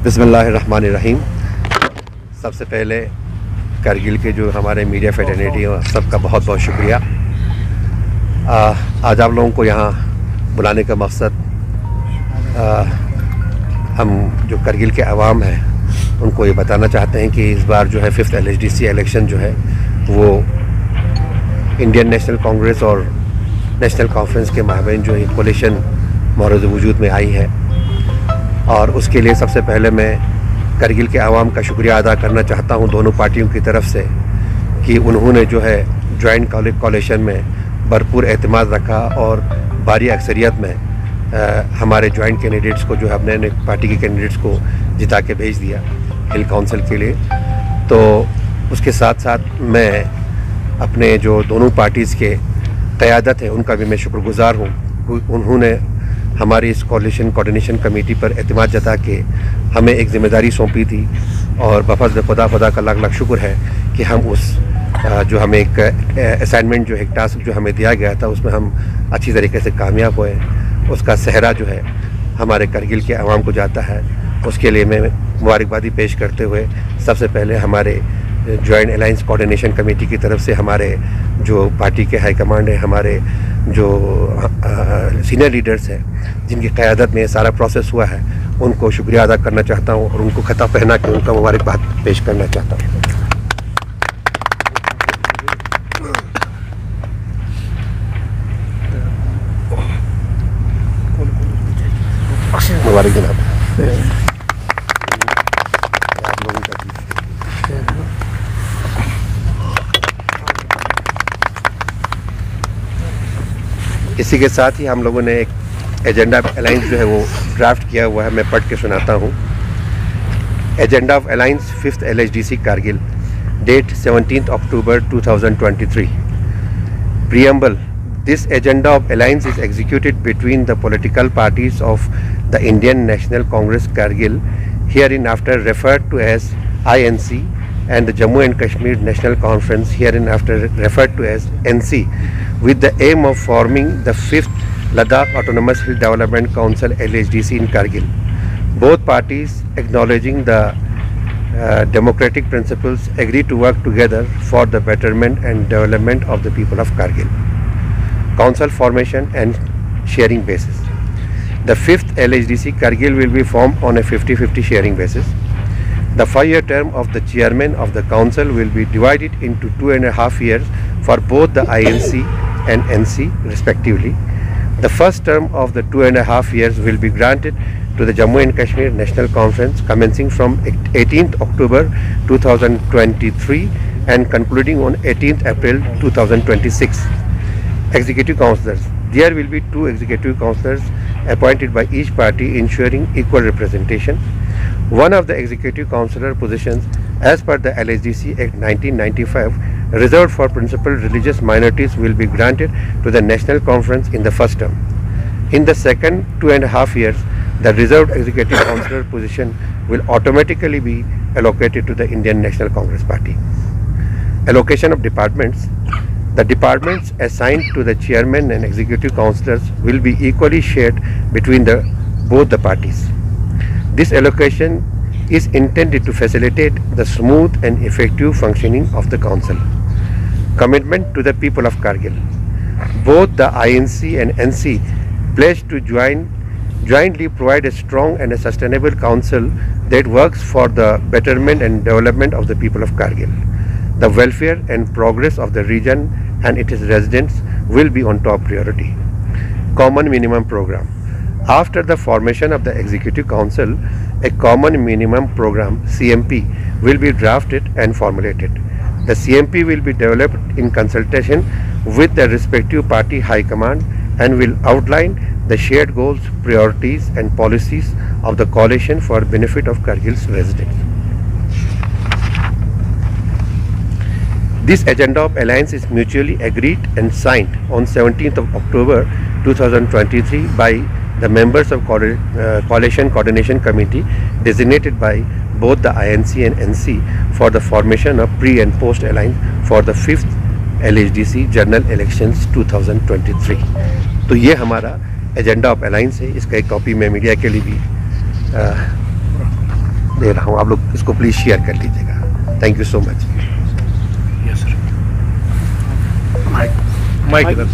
बिस्मिल्लाहिर्रहमानिर्रहीम। सबसे पहले करगिल के जो हमारे मीडिया फेटर्निटी है सबका बहुत बहुत शुक्रिया। आज आप लोगों को यहाँ बुलाने का मकसद हम जो करगिल के अवाम हैं उनको ये बताना चाहते हैं कि इस बार जो है 5th LHDC इलेक्शन जो है वो इंडियन नेशनल कांग्रेस और नेशनल कॉन्फ्रेंस के माबैन जो ये कोलिशन मौजूद वजूद में आई है, और उसके लिए सबसे पहले मैं करगिल के आवाम का शुक्रिया अदा करना चाहता हूं दोनों पार्टियों की तरफ से कि उन्होंने जो है जॉइंट कोलिशन में भरपूर एतमाद रखा और भारी अक्सरियत में हमारे जॉइंट कैंडिडेट्स को जो है अपने पार्टी के कैंडिडेट्स को जिता के भेज दिया हिल काउंसिल के लिए। तो उसके साथ साथ मैं अपने जो दोनों पार्टीज़ के क़यादत है उनका भी मैं शुक्रगुज़ार हूँ। उन्होंने हमारी इस कोलिशन कोऑर्डिनेशन कमेटी पर एतमाद जता के हमें एक ज़िम्मेदारी सौंपी थी, और बफज़्ल खुदा का लाख लाख शुक्र है कि हम उस जो हमें एक असाइनमेंट जो एक टास्क जो हमें दिया गया था उसमें हम अच्छी तरीके से कामयाब हुए। उसका सहरा जो है हमारे करगिल के अवाम को जाता है। उसके लिए मैं मुबारकबादी पेश करते हुए सबसे पहले हमारे जॉइंट अलायंस कोऑर्डिनेशन कमेटी की तरफ से हमारे जो पार्टी के हाई कमांड है, हमारे जो सीनियर लीडर्स हैं जिनकी क़यादत में सारा प्रोसेस हुआ है, उनको शुक्रिया अदा करना चाहता हूं और उनको खता पहना के उनका मुबारकबाद पेश करना चाहता हूं। मुबारक जनाब। इसी के साथ ही हम लोगों ने एक एजेंडा ऑफ अलायंस जो है वो ड्राफ्ट किया हुआ है, मैं पढ़ के सुनाता हूँ। Agenda of alliance 5th LHDC Kargil, date 17 October 2023। Preamble. This agenda of alliance is executed between the political parties of the Indian National Congress Kargil, hereinafter referred to as INC, and the Jammu and Kashmir National Conference, hereinafter referred to as NC, with the aim of forming the 5th Ladakh Autonomous Hill Development Council LHDC in Kargil. Both parties, acknowledging the democratic principles, agree to work together for the betterment and development of the people of Kargil. Council formation and sharing basis. The 5th LHDC Kargil will be formed on a 50-50 sharing basis. The 5-year term of the chairman of the council will be divided into 2.5 years for both the INC and NC respectively. The first term of the 2.5 years will be granted to the Jammu and Kashmir National Conference commencing from 18th October 2023 and concluding on 18th April 2026. Executive councillors. There will be 2 executive councillors appointed by each party, ensuring equal representation. One of the executive councillor positions as per the LHDC Act 1995 reserved for principal religious minorities will be granted to the National Conference in the first term. In the second 2.5 years, the reserved executive councillor position will automatically be allocated to the Indian National Congress Party. Allocation of departments. The departments assigned to the chairman and executive councillors will be equally shared between both the parties. This allocation is intended to facilitate the smooth and effective functioning of the council. Commitment to the people of Kargil. Both the INC and NC pledge to jointly provide a strong and a sustainable council that works for the betterment and development of the people of Kargil. The welfare and progress of the region and its residents will be on top priority. Common Minimum Program. After the formation of the Executive Council, a Common Minimum Program CMP will be drafted and formulated. The CMP will be developed in consultation with the respective party high command and will outline the shared goals, priorities and policies of the coalition for benefit of Kargil's residents. This agenda of alliance is mutually agreed and signed on 17th of October 2023 by the members of Coalition Coordination Committee designated by both the INC and NC for the formation of pre and post alliance for the 5th LHDC General Elections 2023. तो ये हमारा agenda of alliance है। इसका एक copy मैं media के लिए भी दे रहा हूँ, आप लोग इसको प्लीज़ शेयर कर लीजिएगा। Thank you so much. Yes sir. Mike इधर।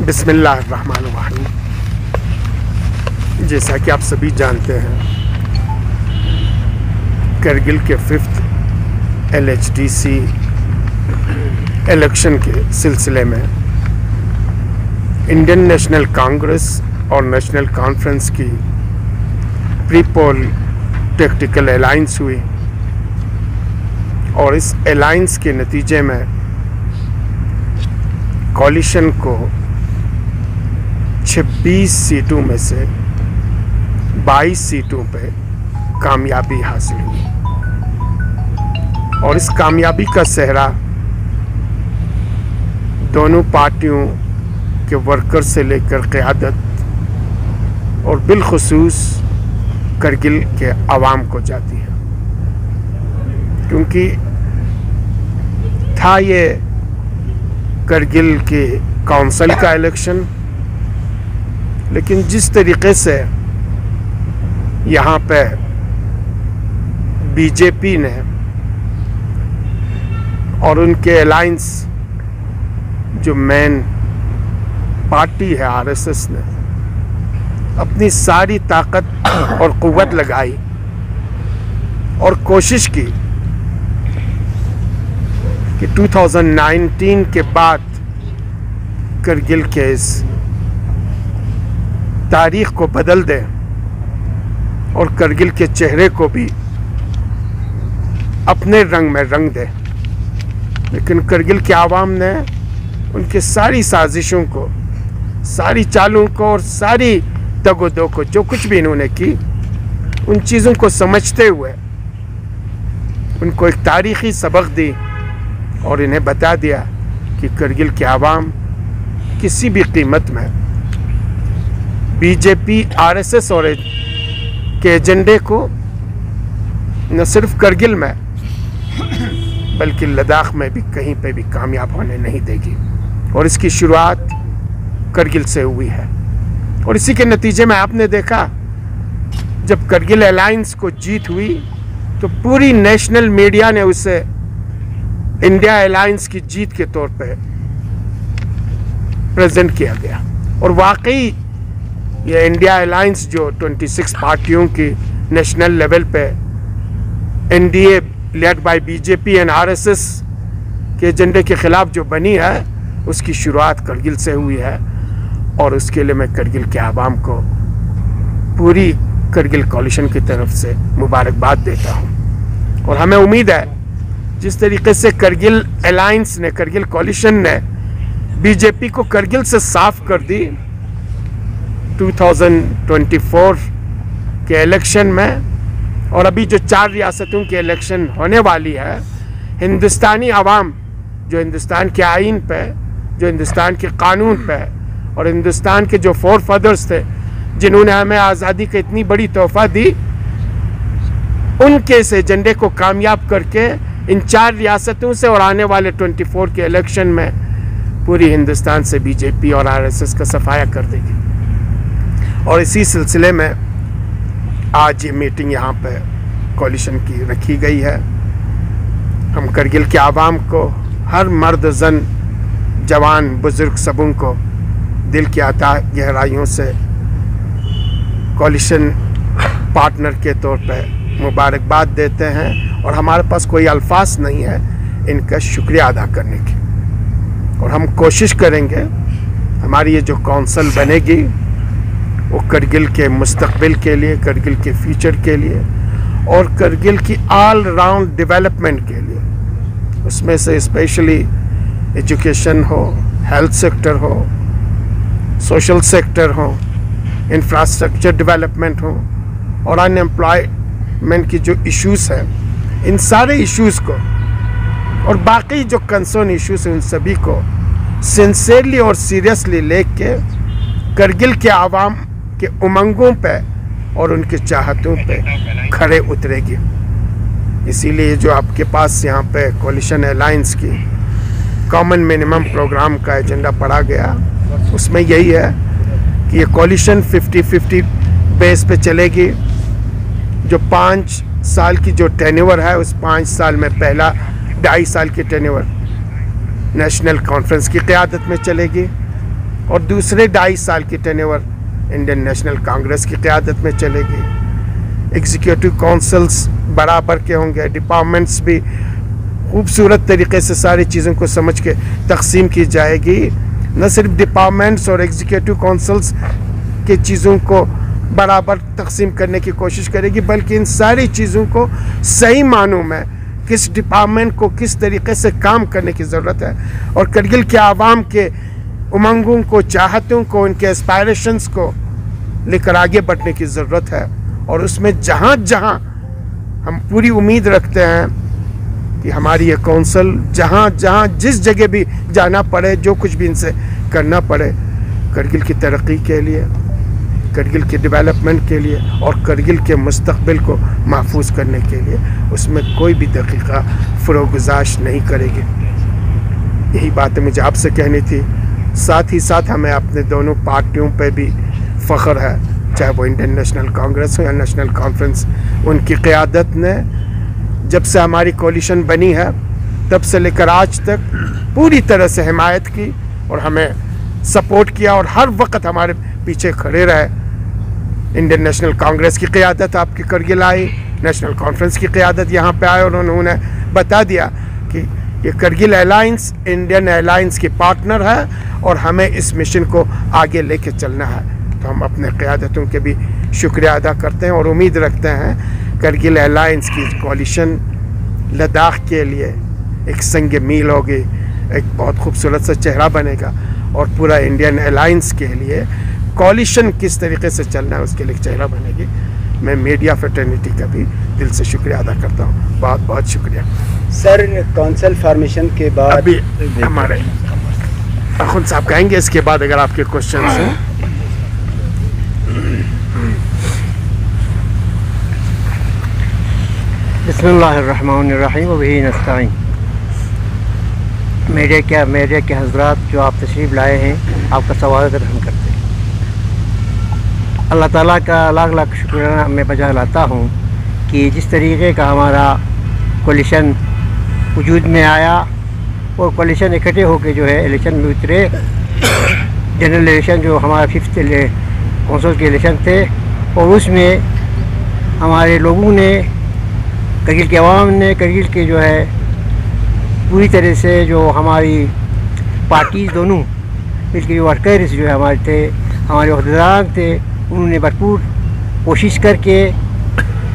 बिस्मिल्लाहिर्रहमानिर्रहीम। जैसा कि आप सभी जानते हैं, करगिल के 5th LHDC इलेक्शन के सिलसिले में इंडियन नेशनल कांग्रेस और नेशनल कॉन्फ्रेंस की प्री पोल टैक्टिकल अलायंस हुई और इस अलायंस के नतीजे में कॉलिशन को 26 सीटों में से 22 सीटों पे कामयाबी हासिल हुई और इस कामयाबी का सेहरा दोनों पार्टियों के वर्कर से लेकर क़यादत और बिलखुसूस करगिल के अवाम को जाती है, क्योंकि था ये करगिल के काउंसिल का इलेक्शन, लेकिन जिस तरीके से यहाँ पे बीजेपी ने और उनके अलायंस जो मेन पार्टी है आरएसएस ने अपनी सारी ताकत और कुव्वत लगाई और कोशिश की कि 2019 के बाद करगिल के इस तारीख को बदल दे और करगिल के चेहरे को भी अपने रंग में रंग दे। लेकिन करगिल के आवाम ने उनके सारी साजिशों को, सारी चालों को और सारी दगोदो को, जो कुछ भी इन्होंने की, उन चीज़ों को समझते हुए उनको एक तारीख़ी सबक दी और इन्हें बता दिया कि करगिल के आवाम किसी भी कीमत में बीजेपी, आरएसएस और के एजेंडे को न सिर्फ करगिल में बल्कि लद्दाख में भी कहीं पे भी कामयाब होने नहीं देगी। और इसकी शुरुआत करगिल से हुई है और इसी के नतीजे में आपने देखा जब करगिल अलायंस को जीत हुई तो पूरी नेशनल मीडिया ने उसे इंडिया अलायंस की जीत के तौर पे प्रेजेंट किया गया। और वाकई ये इंडिया अलायंस जो 26 पार्टियों की नेशनल लेवल पे NDA led by BJP and RSS के एजेंडे के खिलाफ जो बनी है, उसकी शुरुआत करगिल से हुई है और उसके लिए मैं करगिल के आवाम को पूरी करगिल कॉलिशन की तरफ से मुबारकबाद देता हूँ। और हमें उम्मीद है जिस तरीके से करगिल अलायंस ने, करगिल कॉलिशन ने बीजेपी को करगिल से साफ कर दी 2024 के इलेक्शन में, और अभी जो 4 रियासतों के इलेक्शन होने वाली है, हिंदुस्तानी आवाम जो हिंदुस्तान के आइन पे, जो हिंदुस्तान के कानून पे और हिंदुस्तान के जो फोर फादर्स थे जिन्होंने हमें आज़ादी की इतनी बड़ी तोहफा दी, उनके इस एजेंडे को कामयाब करके इन 4 रियासतों से और आने वाले 24 के इलेक्शन में पूरी हिंदुस्तान से बीजेपी और आरएसएस का सफाया कर देगी। और इसी सिलसिले में आज ये मीटिंग यहाँ पे कॉलिशन की रखी गई है। हम करगिल के आवाम को, हर मर्द, जन, जवान, बुजुर्ग, सबों को दिल की अता गहराइयों से कॉलिशन पार्टनर के तौर पे मुबारकबाद देते हैं और हमारे पास कोई अल्फाज नहीं है इनका शुक्रिया अदा करने की। और हम कोशिश करेंगे हमारी ये जो काउंसिल बनेगी वो करगिल के मुस्तकबिल के लिए, करगिल के फ्यूचर के लिए और करगिल की ऑल राउंड डेवलपमेंट के लिए, उसमें से स्पेशली एजुकेशन हो, हेल्थ सेक्टर हो, सोशल सेक्टर हो, इंफ्रास्ट्रक्चर डेवलपमेंट हो और अनएम्प्लॉयमेंट की जो इश्यूज़ हैं, इन सारे इश्यूज़ को और बाकी जो कंसर्न इश्यूज़ हैं उन सभी को सिंसियरली और सीरियसली लेके करगिल के आवाम के उमंगों पे और उनके चाहतों पे खड़े उतरेगी। इसीलिए जो आपके पास यहाँ पे कोलिशन अलायंस की कॉमन मिनिमम प्रोग्राम का एजेंडा पढ़ा गया, उसमें यही है कि ये कोलिशन 50-50 बेस पे चलेगी। जो 5 साल की जो टेन्योर है, उस 5 साल में पहला 2.5 साल की टेन्योर नेशनल कॉन्फ्रेंस की क़यादत में चलेगी और दूसरे 2.5 साल की टेन्योर इंडियन नेशनल कांग्रेस की क़यादत में चलेगी। एग्जीक्यूटिव काउंसिल्स बराबर के होंगे, डिपार्टमेंट्स भी खूबसूरत तरीके से सारी चीज़ों को समझ के तकसीम की जाएगी। न सिर्फ डिपार्टमेंट्स और एग्जीक्यूटिव काउंसिल्स के चीज़ों को बराबर तकसीम करने की कोशिश करेगी, बल्कि इन सारी चीज़ों को सही मानों में किस डिपार्टमेंट को किस तरीके से काम करने की ज़रूरत है और करगिल के आवाम के उमंगों को, चाहतों को, उनके एस्पायरेशंस को लेकर आगे बढ़ने की ज़रूरत है। और उसमें जहाँ जहाँ हम पूरी उम्मीद रखते हैं कि हमारी ये कौंसल जहाँ जहाँ जिस जगह भी जाना पड़े, जो कुछ भी इनसे करना पड़े, करगिल की तरक्की के लिए, करगिल के डेवलपमेंट के लिए और करगिल के मुस्तकबिल को महफूज करने के लिए, उसमें कोई भी दकीक़ा फ़रोगुज़ाश नहीं करेगी। यही बातें मुझे आपसे कहनी थी। साथ ही साथ हमें अपने दोनों पार्टियों पे भी फ़ख्र है, चाहे वो इंडियन नेशनल कांग्रेस हो या नेशनल कॉन्फ्रेंस। उनकी क़यादत ने जब से हमारी कोलिशन बनी है तब से लेकर आज तक पूरी तरह से हिमायत की और हमें सपोर्ट किया और हर वक्त हमारे पीछे खड़े रहे। इंडियन नेशनल कांग्रेस की क़यादत आपकी करगिल आई, नेशनल कॉन्फ्रेंस की क़यादत यहाँ पे आए और उन्होंने बता दिया कि ये करगिल अलायंस इंडियन अलायंस की पार्टनर है और हमें इस मिशन को आगे लेके चलना है। तो हम अपने क़यादतों के भी शुक्रिया अदा करते हैं और उम्मीद रखते हैं करगिल अलायंस की कोलिशन लद्दाख के लिए एक संग मील होगी, एक बहुत खूबसूरत सा चेहरा बनेगा और पूरा इंडियन अलायंस के लिए कोलिशन किस तरीके से चलना है उसके लिए एक चेहरा बनेगी। मैं मीडिया फ्रेटर्निटी का भी दिल से शुक्रिया अदा करता हूँ। बहुत बहुत शुक्रिया सर। काउंसिल फॉर्मेशन के बाद अभी हमारे खुद साहब कहेंगे, इसके बाद अगर आपके क्वेश्चन हैं। बिस्मिल्लाहिर्रहमानिर्रहीम व बिही नस्तईन। मीडिया के हज़रात जो आप तशरीफ़ लाए हैं, आपका स्वागत हम करते हैं। अल्लाह ताला का लाख लाख शुक्राना मैं बजा लाता हूँ कि जिस तरीके का हमारा कोलिशन वजूद में आया और कोलिशन इकट्ठे होकर जो है इलेक्शन में उतरे। जनरल इलेक्शन जो हमारा 5th कौंसिल के इलेक्शन थे और उसमें हमारे लोगों ने, करगिल के अवाम ने, करगिल के जो है पूरी तरह से जो हमारी पार्टीज़ दोनों मिलकर जो वर्कर्स जो है हमारे थे, हमारे अहदेदार थे, उन्होंने भरपूर कोशिश करके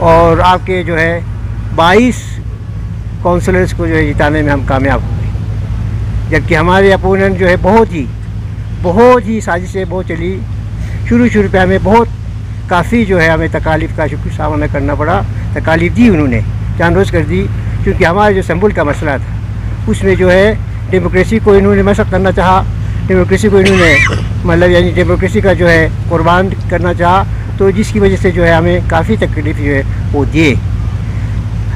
और आपके जो है 22 काउंसलर्स को जो है जिताने में हम कामयाब हो गए। जबकि हमारे अपोनेंट जो है बहुत ही साजिशें बहुत चली। शुरू पे हमें काफ़ी जो है हमें तकालीफ का सामना करना पड़ा। तकालीफ दी उन्होंने, जानबूझ कर दी, क्योंकि हमारा जो संबुल का मसला था उसमें जो है डेमोक्रेसी को इन्होंने मसक करना चाहा, डेमोक्रेसी को इन्होंने मतलब यानी डेमोक्रेसी का जो है कुर्बान करना चाहा, तो जिसकी वजह से जो है हमें काफ़ी तकलीफ जो है वो दिए।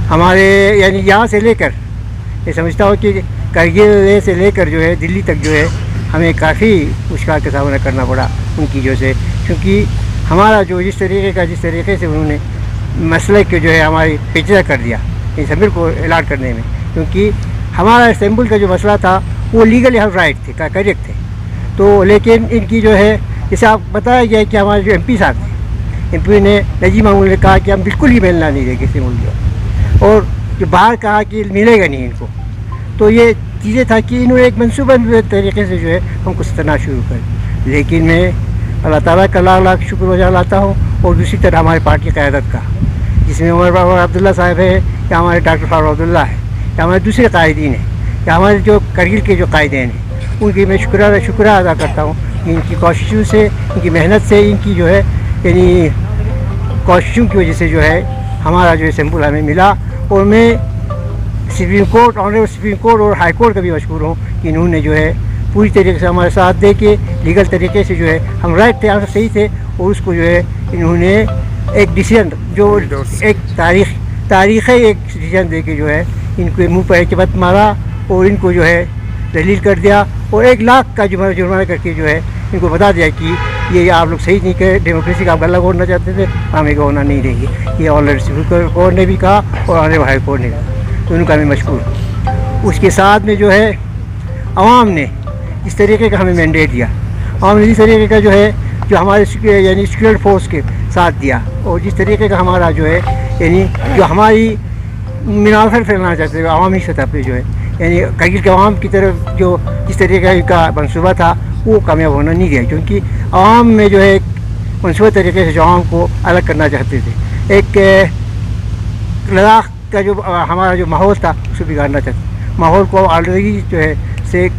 हमारे यानी यहाँ से लेकर ये समझता हूँ कि करगिल से लेकर जो है दिल्ली तक जो है हमें काफ़ी मुश्किल का सामना करना पड़ा उनकी वजह से, क्योंकि हमारा जो जिस तरीके से उन्होंने मसले के जो है हमारी पेचीदा कर दिया इन सभी को इलाज करने में। क्योंकि हमारा असेंबल का जो मसला था वो लीगली हम राइट थे, करेक्ट थे, तो लेकिन इनकी जो है जैसे आप बताया गया कि हमारे जो MP साहब थे, MP ने नजीब मामूल ने कहा कि हम बिल्कुल ही मिलना नहीं देंगे किसी मुल्क को, और जो बाहर कहा कि मिलेगा नहीं इनको। तो ये चीज़ें था कि इन्होंने एक मनसूबा तरीके से जो है हमको सतना शुरू कर। लेकिन मैं अल्लाह ताला का लाख लाख शुक्र वजह लाता हूँ, और दूसरी तरफ हमारी पार्टी की क़यादत का, जिसमें उमर फारूक अब्दुल्ला साहब है, या हमारे डॉक्टर फारूक अब्दुल्ला है, या हमारे दूसरे कायदीन हैं, या हमारे जो करगिल के जो कायदीन हैं, उनकी मैं शुक्रिया अदा करता हूँ। इनकी कोशिशों से, इनकी मेहनत से, इनकी जो है यानी कोशिशों की वजह से जो है हमारा जो असेंबल हमें मिला। और मैं supreme court, honourable supreme court और हाई कोर्ट का भी मशहूर हूँ कि इन्होंने जो है पूरी तरीके से हमारे साथ दे के लीगल तरीके से जो है हम राइट थे, हम सही थे, और उसको जो है इन्होंने एक डिसीजन जो एक तारीख़ एक डिसीजन दे के जो है इनको मुंह पर चबत मारा और इनको जो है दलील कर दिया और 1 लाख का जुर्माना करके जो है इनको बता दिया कि ये आप लोग सही नहीं करे, डेमोक्रेसी का आप गला घोड़ना चाहते थे, हमें का होना नहीं रहेगी। ये ऑनरेबल सुप्रीम कोर्ट ने भी कहा और ऑनरेबल हाई कोर्ट ने कहा, दोनों का मैं मशहूर। उसके साथ में जो है आवाम ने इस तरीके का हमें मैंडेट दिया, आवाम ने इस तरीके का जो है जो हमारे यानी सिक्योरिटी फोर्स के साथ दिया और जिस तरीके का हमारा जो है यानी जो हमारी मुनाफर फैलाना चाहते थे अवामी सतह पे जो है यानी करगिल के अवाम की तरफ जो जिस तरीके का मनसूबा था वो कामयाब होना नहीं गया, क्योंकि आवाम में जो है मनसूबा तरीके से जो आवाम को अलग करना चाहते थे। एक लद्दाख का जो हमारा जो माहौल था उसको बिगाड़ना चाहते, माहौल को ऑलरेडी जो है से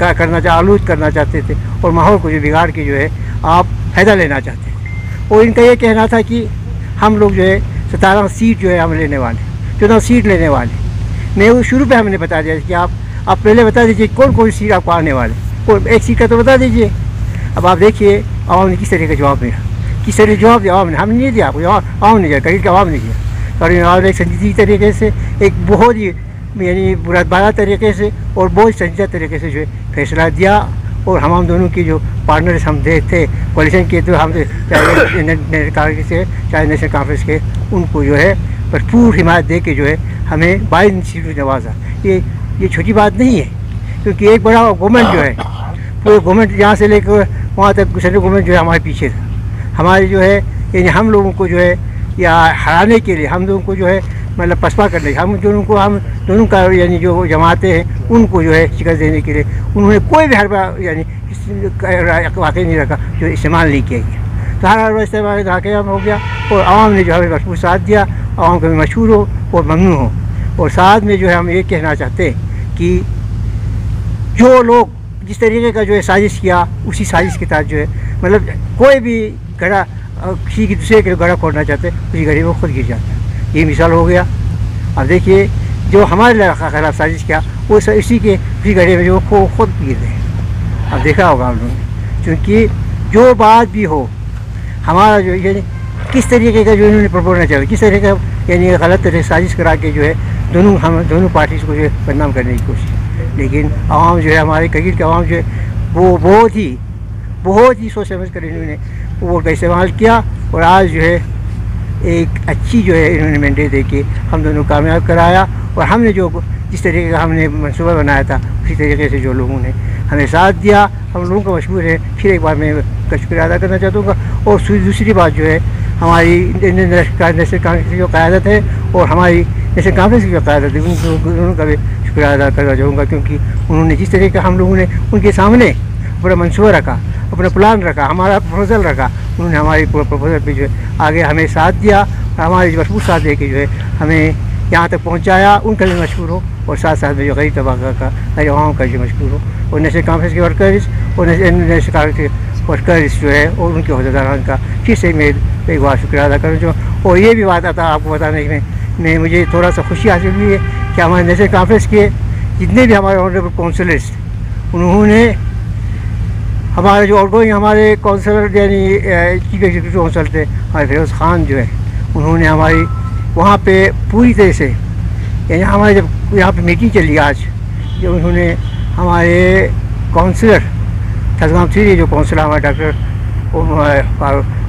आलूद करना चाहते थे और माहौल को जो बिगाड़ के जो है आप फ़ायदा लेना चाहते थे। और इनका ये कहना था कि हम लोग जो है 17 सीट जो है हम लेने वाले, 14 सीट लेने वाले। मैं वो शुरू पे हमने बता दिया कि आप पहले बता दीजिए कौन कौन सीट आपको आने वाले, और 1 सीट का तो बता दीजिए। अब आप देखिए आवाम ने किस तरह का जवाब दिया, किस तरह जवाब दिया आवाम ने, हमने नहीं दिया आपको, आवाम ने दिया, करगिल के आवाम ने दिया। करगिल आवाम ने एक संजीदगी तरीके से, एक बहुत ही यानी बुरादबाना तरीके से और बहुत संजीदा तरीके से जो है फैसला दिया। और हम दोनों की जो पार्टनर्स हम थे कोalition के, तो हम चाहे कांग्रेस के चाहे नेशनल कॉन्फ्रेंस के, उनको जो है भरपूर हिमायत दे के जो है हमें 22 सीटों नवाजा। ये छोटी बात नहीं है, क्योंकि एक बड़ा गवर्नमेंट जो है पूरे गवर्नमेंट यहाँ से लेकर वहाँ तक सेंट्रल गवर्नमेंट जो है हमारे पीछे था। हमारे जो है यानी हम लोगों को जो है या हराने के लिए, हम लोगों को जो है मतलब पसपा करने, हम दोनों का यानी जो जमातें हैं उनको जो है शिकस्त देने के लिए उन्होंने कोई भी हरबा यानी वाकई नहीं रखा जो इस्तेमाल नहीं किया गया। तो हर हरबा इस्तेमाल कामयाब हो गया और आवाम ने जो है भरपूर साथ दिया, आवाम को भी मशहूर हो और ममनून हो। और साथ में जो है हम ये कहना चाहते हैं कि जो लोग जिस तरीके का जो है साजिश किया, उसी साजिश के तहत जो है मतलब कोई भी घड़ा किसी की दूसरे के घड़ा खोलना चाहते उसी घड़ी में खुद गिर जाता है। ये मिसाल हो गया। अब देखिए जो हमारे खिलाफ साजिश किया वो इसी के उसी घड़ी में जो खुद गिर गए। अब देखा होगा हम लोगों ने, क्योंकि जो बात भी हो हमारा जो यानी किस तरीके का जो इन्होंने प्रपोजल चला, किस तरीके का यानी गलत तरह साजिश करा के जो है दोनों पार्टीज़ को जो है बदनाम करने की कोशिश। लेकिन आवाम जो है हमारे करगिल के आवाम जो है वो बहुत ही सोच समझ कर इन्होंने वोट का इस्तेमाल किया और आज जो है एक अच्छी जो है इन्होंने मैंडेट दे के हम दोनों कामयाब कराया। और हमने जो जिस तरीके का हमने मनसूबा बनाया था उसी तरीके से जो लोगों ने हमें साथ दिया, हम लोगों का मशहूर है। फिर एक बार मैं उसका शुक्रिया अदा करना चाहूँगा। और दूसरी बात जो है हमारी नेशनल कांग्रेस की जो क़यादत है और हमारी नेशनल कॉन्फ्रेंस की जो क़यादत है उन का भी शुक्रिया अदा करना चाहूँगा, क्योंकि उन्होंने जिस तरीके का हम लोगों ने उनके सामने अपना मनसूबा रखा, अपना प्लान रखा, हमारा प्रपोजल रखा, उन्होंने हमारे प्रपोजल पे जो है आगे हमें साथ दिया, हमारे मशहूर साथ दे के जो है हमें यहाँ तक पहुँचाया। उनका भी मशहूर हो और साथ साथ में जो गरीब तबका का आवाम का जो मशहूर हो। और नेशनल कॉन्फ्रेंस के वर्कर्स और नेशनल कांग्रेस के वर्कर्स जो है और उनके अहदेदारान का फिर से मैं एक बार शुक्रिया अदा करूँ। जो और ये भी बात आता आपको बताने में मुझे थोड़ा सा खुशी हासिल हुई है कि हमारे नेशनल कॉन्फ्रेंस के जितने भी हमारे ऑनरेबल काउंसिलर्स उन्होंने हमारे जो आउटगोइंग हमारे काउंसलर यानी चीफ एग्जीक्यूटिव काउंसिल थे हमारे फिरोज़ खान जो है, उन्होंने हमारी वहाँ पे पूरी तरह से यानी हमारे जब यहाँ पे मीटिंग चली आज, जब उन्होंने हमारे काउंसलर थजगाम 3 जो काउंसलर हमारे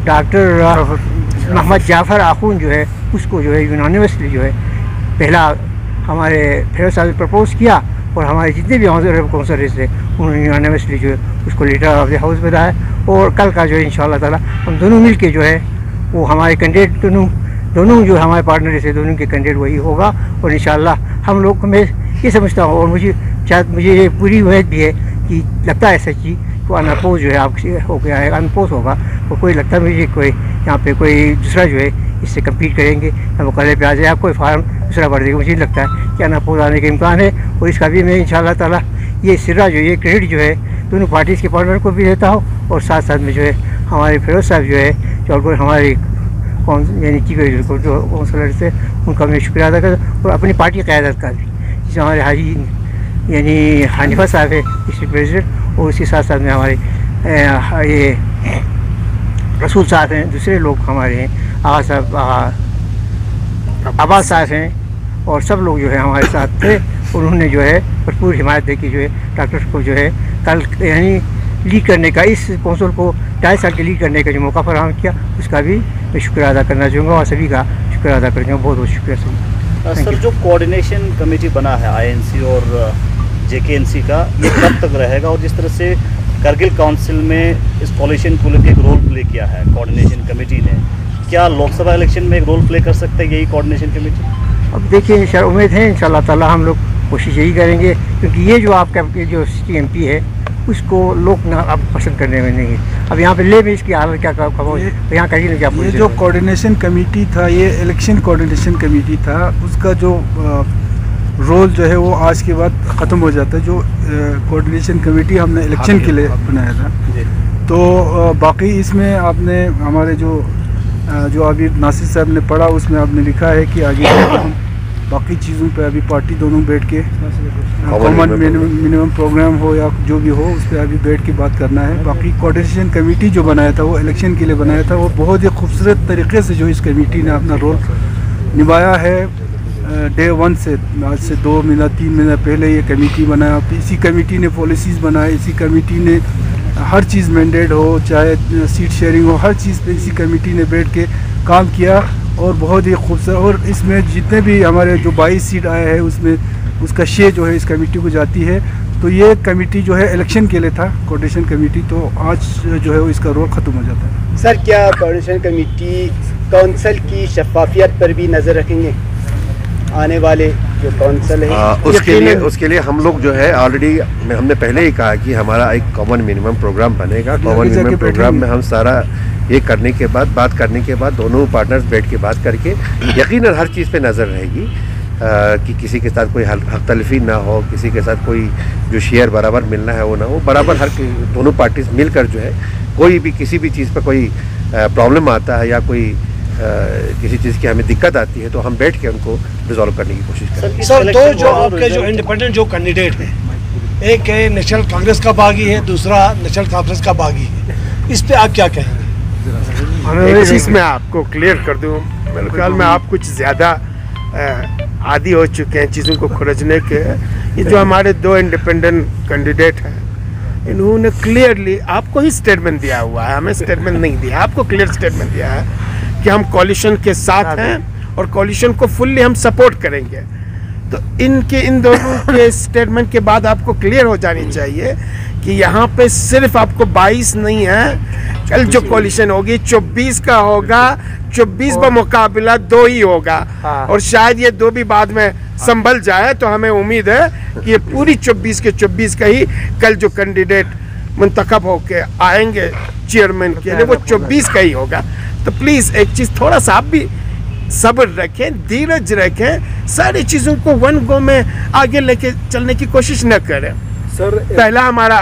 डॉक्टर मोहम्मद जाफ़र आखून जो है उसको जो है यूनानिमसली जो है पहला हमारे फिरोज़ साहब ने प्रपोज़ किया और हमारे जितने भी ऑनरेबल काउंसलर्स थे उन्होंने यूनानिमसली जो है उसको लीडर ऑफ द हाउस बनाया। और कल का जो है इंशाअल्लाह ताला हम दोनों मिल के जो है वो हमारे कैंडिडेट दोनों जो हमारे पार्टनर्स है दोनों के कैंडिडेट वही होगा। और इंशाअल्लाह हम लोग को मैं ये समझता हूँ और मुझे ये पूरी उम्मीद भी है कि लगता है सच्ची तो अनपोज जो है आपसे हो गया है, अनपोज होगा और कोई लगता है मुझे कोई यहाँ पे कोई दूसरा जो है इससे कम्पीट करेंगे या मुकाबले पे आ जाए, आप कोई फार्म दूसरा भर देगा। मुझे लगता है कि अनपोज आने का इम्कान है और इसका भी मैं इंशाअल्लाह ताला ये सिरा जो ये क्रेडिट जो है दोनों पार्टीज़ के पार्टनर को भी देता हूँ और साथ साथ में जो है हमारे फिरोज़ साहब जो है जो हमारे यानी चीफ एग्जीक्यूटिव जो काउंसलर थे उनका मैं शुक्रिया अदा करता और अपनी पार्टी क़यादत का भी, जिसमें हमारे हाजी यानी हनीफा साहब है डिस्ट्रिक्ट प्रेसिडेंट और उसके साथ साथ में हमारे ये रसूल साहब हैं, दूसरे लोग हमारे हैं, आगा साहब, आबाद साहब हैं, और सब लोग जो है हमारे साथ थे। उन्होंने जो है भरपूर हिमायत देखी, जो है डॉक्टर को जो है कल यानी लीड करने का, इस कौंसिल को 2.5 साल के लीड करने का जो मौका फराहम किया, उसका भी मैं शुक्र अदा करना चाहूँगा और सभी का शुक्र अदा करना चाहूँगा। बहुत बहुत शुक्रिया सर। जो कोऑर्डिनेशन कमेटी बना है आईएनसी और जेकेएनसी का, ये कब तक रहेगा? और जिस तरह से करगिल काउंसिल में इस कोalition को लेकर एक रोल प्ले किया है कोऑर्डिनेशन कमेटी ने, क्या लोकसभा इलेक्शन में एक रोल प्ले कर सकते हैं यही कोऑर्डिनेशन कमेटी? अब देखिए, उम्मीद है इंशाल्लाह ताला हम लोग कोशिश यही करेंगे, क्योंकि ये जो आपका जो सिटी एमपी है उसको लोग ना अब पसंद करने में नहीं है। अब यहाँ पे ले में इसकी हालत क्या यहाँ कहीं क्या, ये जो कोऑर्डिनेशन कमेटी था, ये इलेक्शन कोऑर्डिनेशन कमेटी था, उसका जो रोल जो है वो आज के बाद ख़त्म हो जाता है। जो कोऑर्डिनेशन कमेटी हमने इलेक्शन के लिए बनाया था, तो बाकी इसमें आपने हमारे जो अभी नासिर साहब ने पढ़ा, उसमें आपने लिखा है कि आगे हम बाकी चीज़ों पे अभी पार्टी दोनों बैठ के कॉमन मिनिमम प्रोग्राम हो या जो भी हो, उस पर अभी बैठ के बात करना है। बाकी कोऑर्डिनेशन कमेटी जो बनाया था वो इलेक्शन के लिए बनाया था, वो बहुत ही खूबसूरत तरीके से जो इस कमेटी ने अपना रोल निभाया है। डे 1 से, आज से 2 महीना 3 महीना पहले ये कमेटी बनाया, इसी कमेटी ने पॉलिसीज़ बनाए, इसी कमेटी ने हर चीज़ मैंडेट हो, चाहे सीट शेयरिंग हो, हर चीज़ पे इसी कमेटी ने बैठ के काम किया और बहुत ही खूबसूरत। और इसमें जितने भी हमारे जो 22 सीट आए हैं उसमें उसका शेयर जो है इस कमेटी को जाती है। तो ये कमेटी जो है इलेक्शन के लिए था, कोऑर्डिनेशन कमेटी, तो आज जो है इसका रोल ख़त्म हो जाता है। सर, क्या कोऑर्डिनेशन कमेटी काउंसिल की शफाफियत पर भी नज़र रखेंगे? आने वाले जो काउंसिल है उसके लिए हम लोग जो है ऑलरेडी हमने पहले ही कहा कि हमारा एक कॉमन मिनिमम प्रोग्राम बनेगा। कॉमन मिनिमम प्रोग्राम में हम सारा ये करने के बाद, बात करने के बाद, दोनों पार्टनर्स बैठ के बात करके यकीनन हर चीज़ पे नज़र रहेगी कि किसी के साथ कोई हक तलफी ना हो, किसी के साथ कोई जो शेयर बराबर मिलना है वो ना हो, बराबर हर दोनों पार्टीज मिलकर जो है कोई भी किसी भी चीज़ पर कोई प्रॉब्लम आता है या कोई किसी चीज़ की हमें दिक्कत आती है तो हम बैठ के उनको रिजॉल्व करने की कोशिश करेंगे। सर, दो जो आपके जो इंडिपेंडेंट जो कैंडिडेट हैं, एक है नेशनल कांग्रेस का बागी है, दूसरा नेशनल कॉन्फ्रेंस का बागी है, इस पे आप क्या कहेंगे? एक चीज़ मैं आपको क्लियर कर दूं, मेरे ख्याल में आप कुछ ज़्यादा आदी हो चुके हैं चीज़ों को खुरचने के। ये जो हमारे 2 इंडिपेंडेंट कैंडिडेट हैं, इन्होंने क्लियरली आपको ही स्टेटमेंट दिया हुआ है, हमें स्टेटमेंट नहीं दिया, आपको क्लियर स्टेटमेंट दिया है कि हम कोalition के साथ हैं और कोalition को फुल्ली हम सपोर्ट करेंगे। तो इन दोनों के स्टेटमेंट के बाद आपको क्लियर हो जानी चाहिए कि यहाँ पे सिर्फ आपको 22 नहीं है, कल जो कोalition होगी 24 का होगा, 24 का मुकाबला 2 ही होगा। और शायद ये 2 भी बाद में संभल जाए, तो हमें उम्मीद है कि ये पूरी 24 के 24 का ही कल जो कैंडिडेट मुंतखब होके आएंगे चेयरमैन के लिए, वो 24 का ही होगा। तो प्लीज़ एक चीज़ थोड़ा सा आप भी सब्र रखें, धीरज रखें, सारी चीज़ों को 1 गो में आगे लेके चलने की कोशिश न करें। सर, पहला हमारा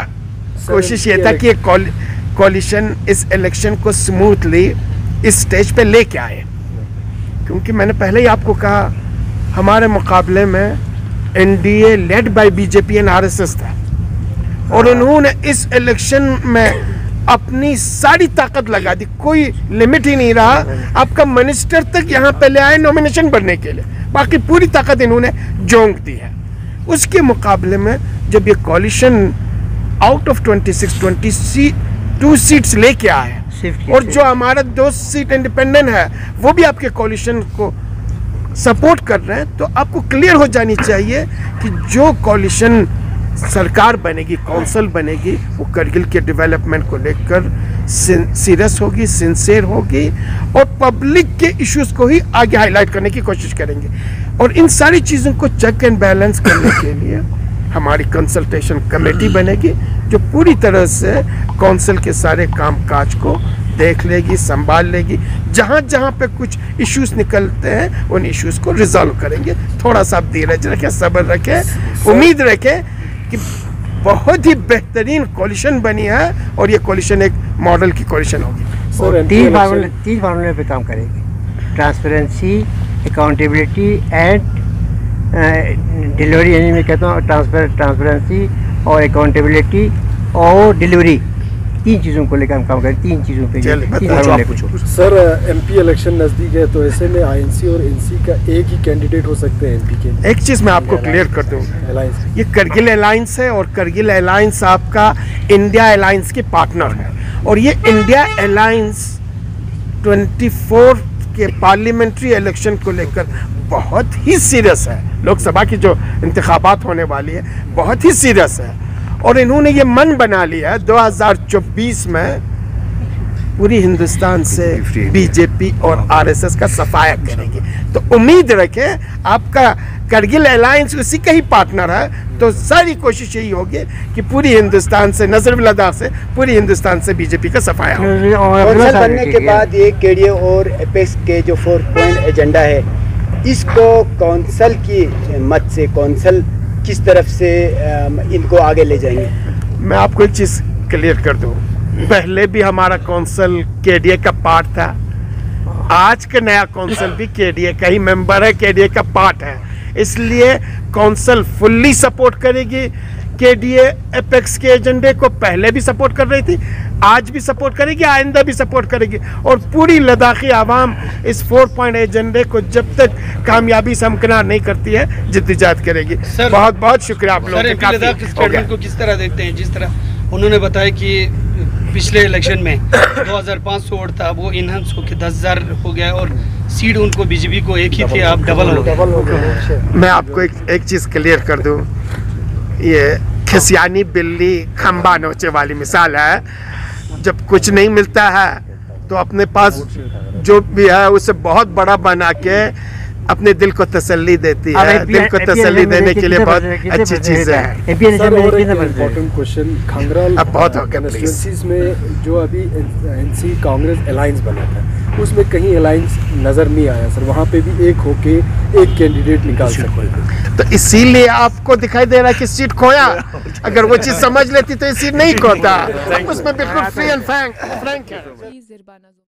कोशिश ये था कि कोalition इस इलेक्शन को स्मूथली इस स्टेज पे लेके आए, क्योंकि मैंने पहले ही आपको कहा हमारे मुकाबले में NDA led by BJP and RSS था, और उन्होंने इस इलेक्शन में अपनी सारी ताकत लगा दी, कोई लिमिट ही नहीं रहा। आपका मिनिस्टर तक यहाँ पे ले आए नॉमिनेशन भरने के लिए, बाकी पूरी ताकत इन्होंने झोंक दी है। उसके मुकाबले में जब ये कोalition आउट ऑफ 22 सीट्स लेके आए, और जो हमारा 2 सीट इंडिपेंडेंट है वो भी आपके कोalition को सपोर्ट कर रहे हैं, तो आपको क्लियर हो जानी चाहिए कि जो कोalition सरकार बनेगी, काउंसिल बनेगी, वो करगिल के डेवलपमेंट को लेकर सीरियस होगी, सिंसियर होगी, और पब्लिक के इश्यूज को ही आगे हाईलाइट करने की कोशिश करेंगे। और इन सारी चीज़ों को चेक एंड बैलेंस करने के लिए हमारी कंसल्टेशन कमेटी बनेगी, जो पूरी तरह से काउंसिल के सारे कामकाज को देख लेगी, संभाल लेगी। जहाँ जहाँ पे कुछ इश्यूज निकलते हैं उन इश्यूज को रिजॉल्व करेंगे। थोड़ा सा धीरज रखें, सब्र रखें, उम्मीद रखें कि बहुत ही बेहतरीन कोalition बनी है, और ये कोalition एक मॉडल की कोalition होगी। 3 फार्मूले पे काम करेगी: ट्रांसपेरेंसी, अकाउंटेबिलिटी एंड डिलीवरी। यानी मैं कहता हूँ ट्रांसपेरेंसी और अकाउंटेबिलिटी और डिलीवरी, तीन चीज़ों को लेकर हम काम करें, तीन चीज़ों पे। सर एमपी इलेक्शन नज़दीक है, तो ऐसे में आईएनसी और एनसी का एक ही कैंडिडेट हो सकते हैं एमपी के। एक चीज़ मैं आपको क्लियर कर दूँ, ये करगिल अलायंस है और करगिल अलायंस आपका इंडिया अलायंस के पार्टनर है, और ये इंडिया अलायंस 24 के पार्लियामेंट्री इलेक्शन को लेकर बहुत ही सीरियस है। लोकसभा की जो इंतखाबात होने वाली है बहुत ही सीरियस है, और इन्होंने ये मन बना लिया है 2024 में पूरी हिंदुस्तान से बीजेपी और आरएसएस का सफाया करेंगे। तो उम्मीद रखें, आपका करगिल अलायंस उसी का ही पार्टनर है, तो सारी कोशिश यही होगी कि पूरी हिंदुस्तान से, न सिर्फ लद्दाख से, पूरी हिंदुस्तान से बीजेपी का सफाया हो। कौंसिल बनने के बाद ये केडीए और एपेक्स के जो 4 पॉइंट एजेंडा है, इसको कौंसिल की मत से कौंसिल किस तरफ से इनको आगे ले जाएंगे? मैं आपको एक चीज़ क्लियर कर दूँ, पहले भी हमारा कौंसिल केडीए का पार्ट था, आज का नया कौंसिल भी केडीए का ही मेंबर है, केडीए का पार्ट है, इसलिए कौंसिल फुल्ली सपोर्ट करेगी। केडीए एपेक्स के एजेंडे को पहले भी सपोर्ट कर रही थी, आज भी सपोर्ट करेगी, आइंदा भी सपोर्ट करेगी, और पूरी लद्दाखी आवाम इस 4 पॉइंट एजेंडे को जब तक कामयाबी से हमकिनार नहीं करती है जिद्दोजहद करेगी। बहुत बहुत शुक्रिया आप लोगों का। को किस तरह देखते हैं? जिस तरह उन्होंने बताया कि पिछले इलेक्शन में 2500 वोट था, वो इनहेंस होकर 10,000 हो गया, और सीट उनको बीजेपी को एक ही थी, आप डबल हो गए। मैं आपको एक चीज़ क्लियर कर दूं, ये खिसियानी बिल्ली खंबा नोचे वाली मिसाल है। जब कुछ नहीं मिलता है तो अपने पास जो भी है उसे बहुत बड़ा बना के अपने दिल को तसल्ली देती है। दिल को तसल्ली देने के लिए बहुत अच्छी चीज है। सर, और एक इम्पोर्टेंट क्वेश्चन, खंगराल अब बहुत हो गया कंस्टिट्यूएंसीज में जो अभी एनसी कांग्रेस अलायंस बना था, उसमें कहीं अलायंस नजर नहीं आया सर, वहाँ पे भी एक होके एक कैंडिडेट निकाल सकते, तो इसीलिए आपको दिखाई दे रहा है कि सीट खोया। अगर वो चीज समझ लेती तो ये सीट नहीं खोता। उसमें बिल्कुल फ्री एंड फ्रैंक है।